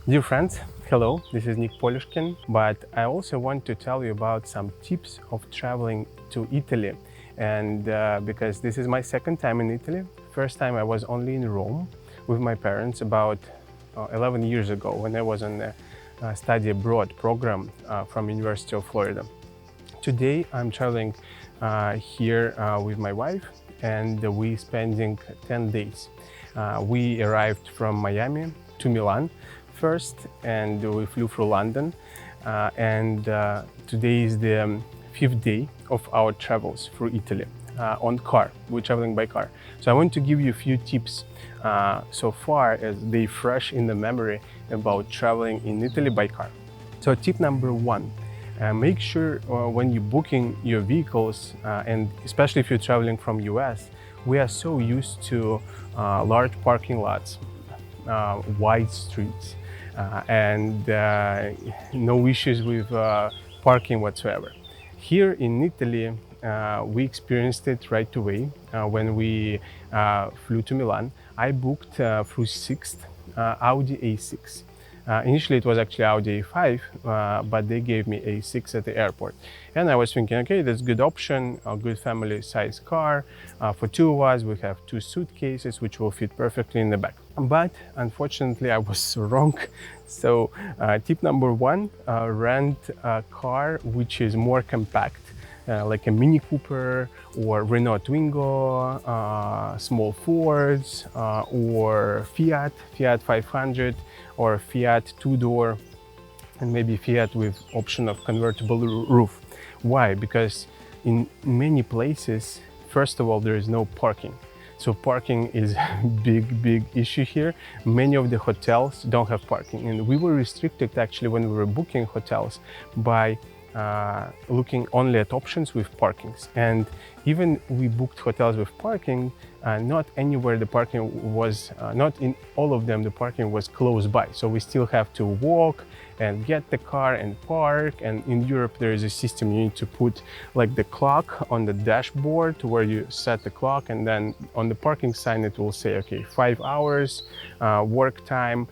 Dear friends, hello, this is Nick Polishkin, but I also want to tell you about some tips of traveling to Italy. And because this is my second time in Italy, first time I was only in Rome with my parents about 11 years ago when I was on a study abroad program from University of Florida. Today I'm traveling here with my wife and we spending 10 days. We arrived from Miami to Milan first and we flew through London and today is the fifth day of our travels through Italy on car. We're traveling by car. So I want to give you a few tips so far as they fresh in the memory about traveling in Italy by car. So tip number one, make sure when you're booking your vehicles, and especially if you're traveling from US, we are so used to large parking lots, wide streets, and no issues with parking whatsoever. Here in Italy, we experienced it right away when we flew to Milan. I booked through Sixt Audi A6. Initially, it was actually Audi A5, but they gave me A6 at the airport. And I was thinking, okay, that's a good option, a good family size car. For two of us, we have two suitcases, which will fit perfectly in the back. But unfortunately, I was wrong. So tip number one, rent a car which is more compact. Like a Mini Cooper or Renault Twingo, small Fords, or Fiat 500 or Fiat two-door, and maybe Fiat with option of convertible roof. Why? Because in many places, first of all, there is no parking. So parking is a big issue here. Many of the hotels don't have parking, and we were restricted actually when we were booking hotels by looking only at options with parkings. And even we booked hotels with parking, not anywhere the parking was, not in all of them the parking was close by. So we still have to walk and get the car and park. And in Europe there is a system you need to put like the clock on the dashboard where you set the clock, and then on the parking sign it will say, okay, 5 hours work time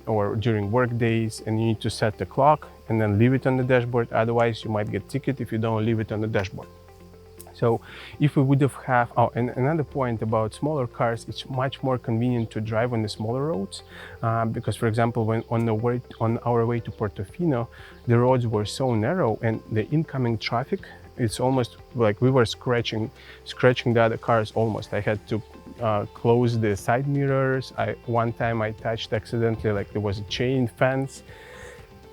or during work days, and you need to set the clock and then leave it on the dashboard. Otherwise you might get ticket if you don't leave it on the dashboard. So if we would have and another point about smaller cars, it's much more convenient to drive on the smaller roads because, for example, when on our way to Portofino, the roads were so narrow and the incoming traffic, it's almost like we were scratching the other cars almost. I had to close the side mirrors. One time I touched accidentally, like there was a chain fence.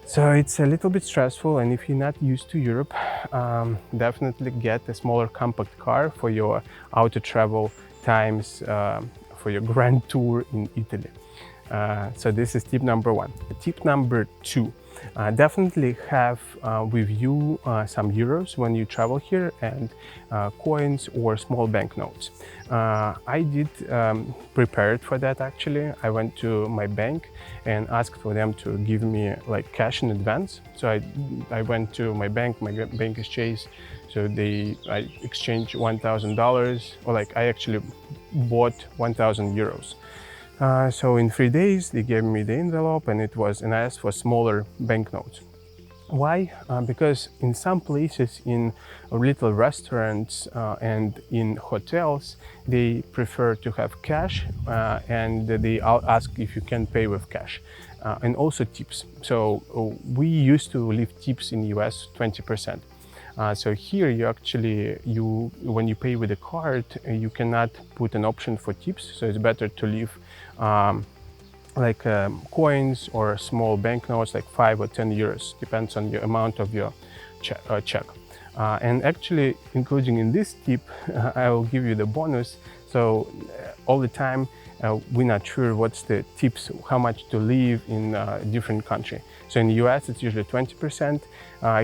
So it's a little bit stressful, and if you're not used to Europe, definitely get a smaller compact car for your auto travel times, for your grand tour in Italy. So this is tip number one. Tip number two, definitely have with you some euros when you travel here, and coins or small banknotes. I did prepared for that actually. I went to my bank and asked for them to give me like cash in advance. So I went to my bank is Chase. So I exchanged $1,000, or like I actually bought 1,000 euros. So in 3 days they gave me the envelope, and I asked for smaller banknotes. Why? Because in some places, in little restaurants and in hotels, they prefer to have cash, and they ask if you can pay with cash, and also tips. So we used to leave tips in US 20%. So here when you pay with a card, you cannot put an option for tips. So it's better to leave coins or small banknotes, like 5 or 10 euros, depends on the amount of your check. And actually, including in this tip, I will give you the bonus. So all the time, we're not sure what's the tips, how much to leave in different country. So in the US, it's usually 20%.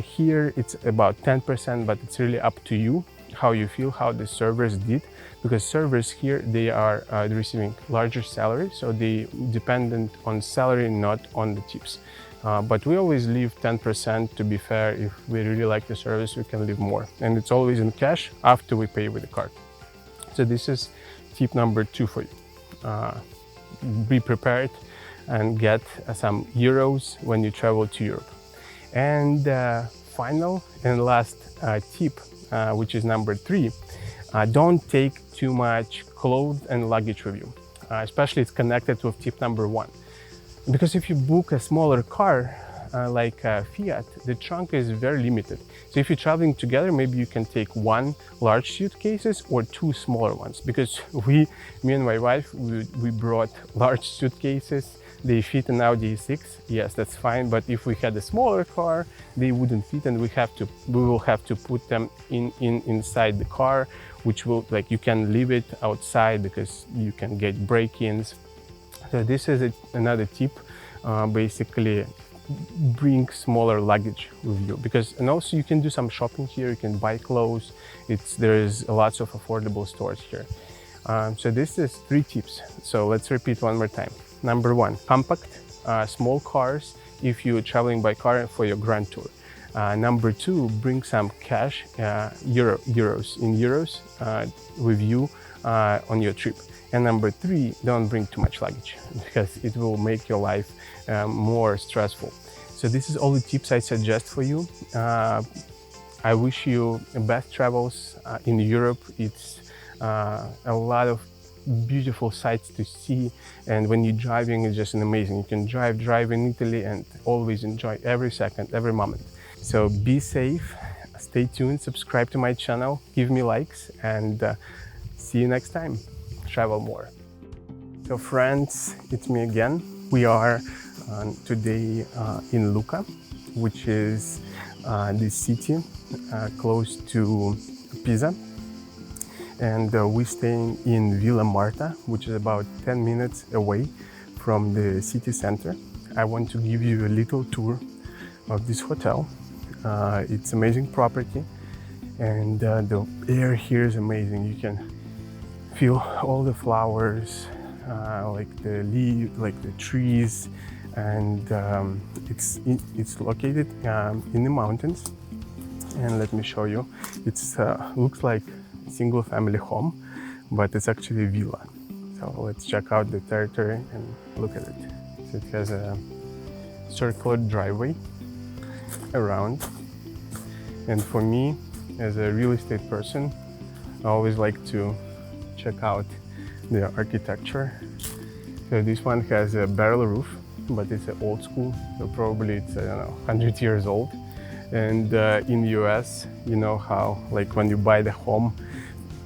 Here, it's about 10%, but it's really up to you, how you feel, how the servers did. Because servers here, they are receiving larger salary, so they dependent on salary, not on the tips. But we always leave 10%. To be fair, if we really like the service, we can leave more. And it's always in cash after we pay with the card. So this is tip number two for you. Be prepared and get some euros when you travel to Europe. And final and last tip, which is number 3, don't take too much clothes and luggage with you. Especially it's connected with tip number 1. Because if you book a smaller car, like Fiat, the trunk is very limited. So if you're traveling together, maybe you can take 1 large suitcases or 2 smaller ones. Because me and my wife, we brought large suitcases. They fit an Audi A6. Yes, that's fine. But if we had a smaller car, they wouldn't fit, and we will have to put them inside the car, which will, like, you can leave it outside because you can get break-ins. So this is another tip. Basically, bring smaller luggage with you, and also you can do some shopping here. You can buy clothes. There's lots of affordable stores here. So this is 3 tips. So let's repeat one more time. Number 1, compact, small cars if you're traveling by car for your grand tour. Number 2, bring some cash, euros with you on your trip. And number 3, don't bring too much luggage because it will make your life more stressful. So this is all the tips I suggest for you. I wish you the best travels in Europe. It's a lot of beautiful sights to see, and when you're driving, it's just amazing. You can drive in Italy and always enjoy every second, every moment. So be safe, stay tuned, subscribe to my channel, give me likes, and see you next time. Travel more. So friends, it's me again. We are today in Lucca, which is the city close to Pisa. And we're staying in Villa Marta, which is about 10 minutes away from the city center. I want to give you a little tour of this hotel. It's amazing property, and the air here is amazing. You can feel all the flowers, like the leaves, like the trees, and it's located in the mountains. And let me show you. It's looks like single family home, but it's actually a villa. So let's check out the territory and look at it. So it has a circular driveway around, and for me as a real estate person, I always like to check out the architecture. So this one has a barrel roof, but it's an old school, so probably it's, I don't know, 100 years old. And in the US, you know how, like, when you buy the home,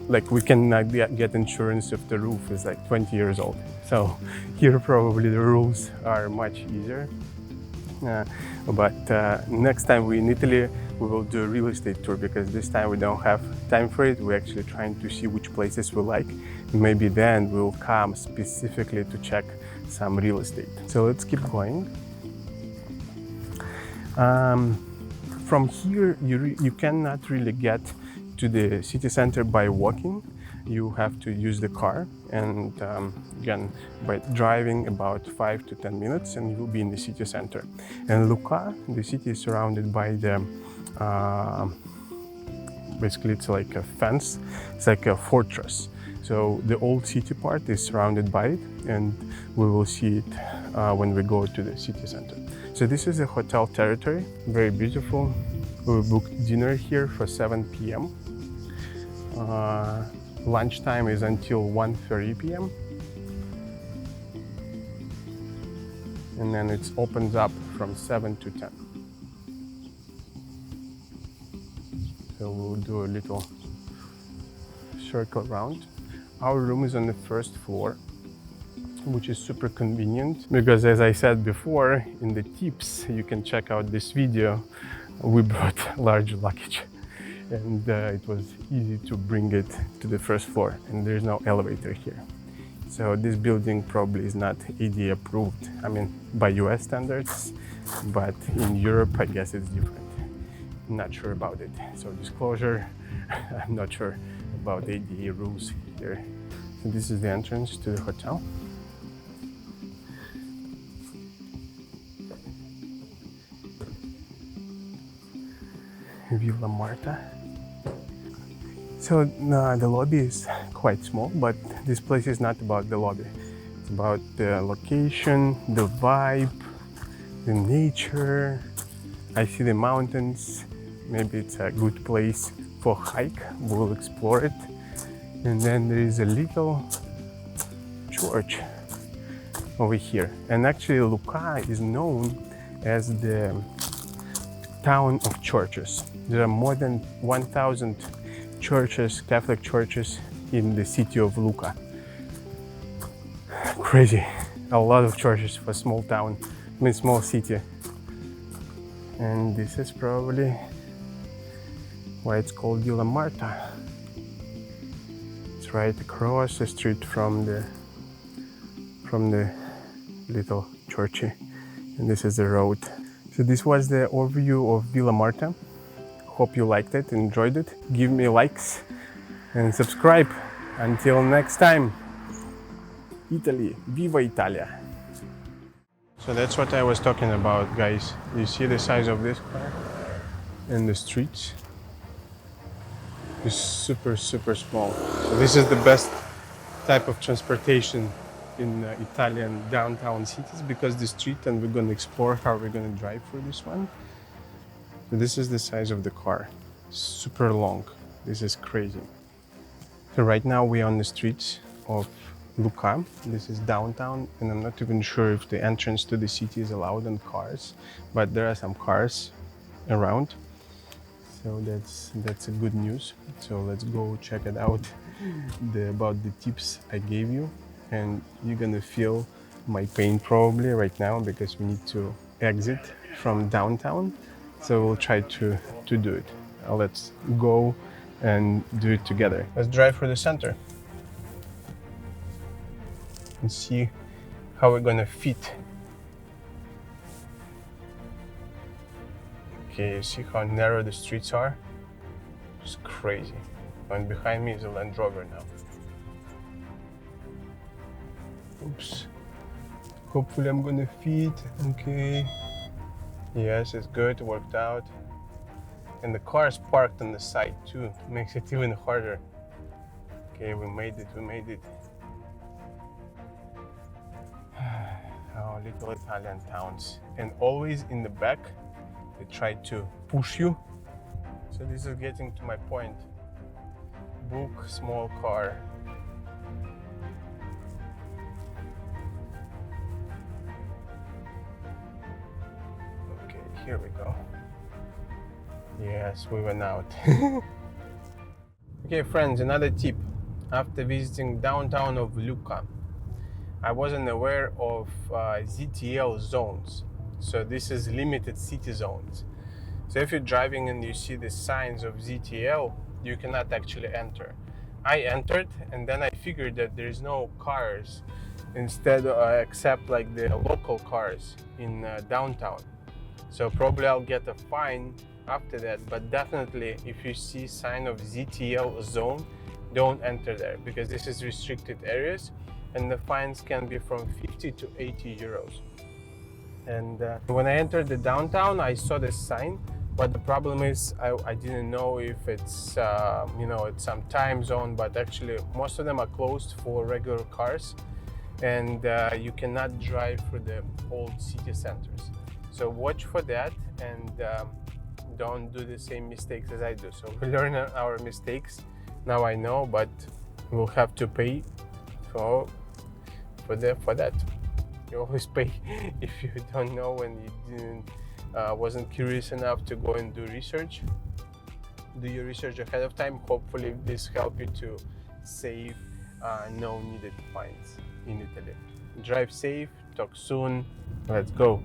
like, we cannot get insurance if the roof is like 20 years old. So here probably the rules are much easier. But next time we're in Italy, we will do a real estate tour, because this time we don't have time for it. We're actually trying to see which places we like. Maybe then we'll come specifically to check some real estate. So let's keep going. From here, you cannot really get to the city center by walking. You have to use the car, and again, by driving about 5 to 10 minutes, and you'll be in the city center. And Lucca, the city is surrounded by the, basically it's like a fence, it's like a fortress. So the old city part is surrounded by it, and we will see it when we go to the city center. So this is a hotel territory, very beautiful. We booked dinner here for 7 p.m. Lunchtime is until 1:30 p.m. And then it opens up from 7 to 10. So we'll do a little circle around. Our room is on the first floor, which is super convenient because, as I said before, in the tips, you can check out this video, we brought large luggage, and it was easy to bring it to the first floor, and there's no elevator here. So this building probably is not ADA approved, I mean, by US standards, but in Europe, I guess it's different. I'm not sure about it. So disclosure, I'm not sure about ADA rules here. So this is the entrance to the hotel. Villa Marta. So the lobby is quite small, but this place is not about the lobby. about the location, the vibe, the nature. I see the mountains. Maybe it's a good place for hike. We'll explore it. And then there is a little church over here. And actually Lucca is known as the town of churches. There are more than 1,000 churches, Catholic churches in the city of Lucca. Crazy. A lot of churches for a small town, I mean small city. And this is probably why it's called Villa Marta. It's right across the street from the little churchy, and this is the road. So this was the overview of Villa Marta. Hope you liked it, enjoyed it. Give me likes and subscribe. Until next time, Italy, Viva Italia! So that's what I was talking about, guys. You see the size of this car and the streets is super small. So this is the best type of transportation in Italian downtown cities, because the street, and we're going to explore how we're going to drive for this one. So this is the size of the car, super long. This is crazy. So right now we're on the streets of Lucca. This is downtown, and I'm not even sure if the entrance to the city is allowed on cars, but there are some cars around. So that's a good news. So let's go check it out, about the tips I gave you. And you're gonna feel my pain probably right now, because we need to exit from downtown. So we'll try to do it. Let's go and do it together. Let's drive for the center and see how we're gonna fit. Okay, you see how narrow the streets are? It's crazy. And behind me is a Land Rover now. Oops. Hopefully I'm gonna fit. Okay. Yes, it's good, worked out. And the car is parked on the side too. Makes it even harder. Okay, we made it. Oh, little Italian towns. And always in the back, they try to push you. So this is getting to my point. Book small car. Okay, here we go. Yes, we went out. Okay, friends, another tip. After visiting downtown of Lucca, I wasn't aware of ZTL zones. So this is limited city zones. So if you're driving and you see the signs of ZTL, you cannot actually enter. I entered, and then I figured that there is no cars instead, except like the local cars in downtown. So probably I'll get a fine after that, but definitely if you see sign of ZTL zone, don't enter there, because this is restricted areas and the fines can be from 50 to 80 euros. And when I entered the downtown, I saw this sign, but the problem is I didn't know if it's it's some time zone, but actually most of them are closed for regular cars, and you cannot drive through the old city centers. So watch for that, and don't do the same mistakes as I do. So we learn our mistakes. Now I know, but we'll have to pay for that. You always pay if you don't know and you wasn't curious enough to go and do research. Do your research ahead of time. Hopefully this helps you to save no needed fines in Italy. Drive safe. Talk soon. Let's go.